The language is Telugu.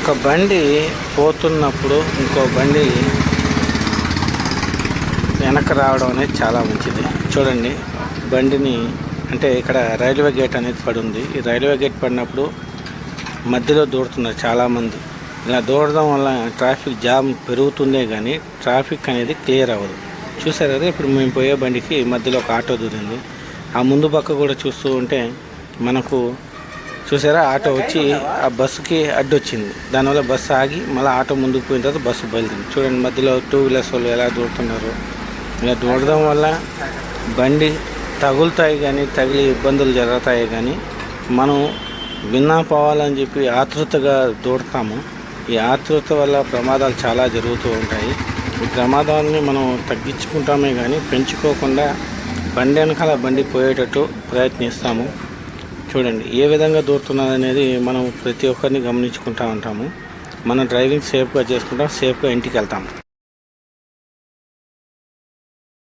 ఒక బండి పోతున్నప్పుడు ఇంకో బండి వెనక రావడం అనేది చాలా మంచిది. చూడండి, బండిని అంటే ఇక్కడ రైల్వే గేట్ అనేది పడి ఉంది. ఈ రైల్వే గేట్ పడినప్పుడు మధ్యలో దూరుతున్నారు చాలామంది. ఇలా దూరడం వల్ల ట్రాఫిక్ జామ్ పెరుగుతుందే కానీ ట్రాఫిక్ అనేది క్లియర్ అవ్వదు. చూసారు కదా, ఇప్పుడు మేము పోయే బండికి మధ్యలో ఒక ఆటో దూరింది. ఆ ముందు పక్క కూడా చూస్తూ ఉంటే మనకు చూసారా, ఆటో వచ్చి ఆ బస్సుకి అడ్డొచ్చింది. దానివల్ల బస్సు ఆగి మళ్ళీ ఆటో ముందుకు పోయిన తర్వాత బస్సు బయలుదేరింది. చూడండి, మధ్యలో 2 వీలర్స్ వాళ్ళు ఎలా దూరుతున్నారు. ఇలా దూరడం వల్ల బండి తగులుతాయి కానీ తగిలి ఇబ్బందులు జరుగుతాయి కానీ మనం భిన్నా పోవాలని చెప్పి ఆతృతగా దూడతాము. ఈ ఆతృత వల్ల ప్రమాదాలు చాలా జరుగుతూ ఉంటాయి. ఈ ప్రమాదాలని మనం తగ్గించుకుంటామే కానీ పెంచుకోకుండా బండి వెనకాల బండి పోయేటట్టు ప్రయత్నిస్తాము. చూడండి ఏ విధంగా దూరుతున్నది అనేది మనం ప్రతి ఒక్కరిని గమనించుకుంటూ ఉంటాము. మనం డ్రైవింగ్ సేఫ్గా చేసుకుంటాం, సేఫ్గా ఇంటికి వెళ్తాము.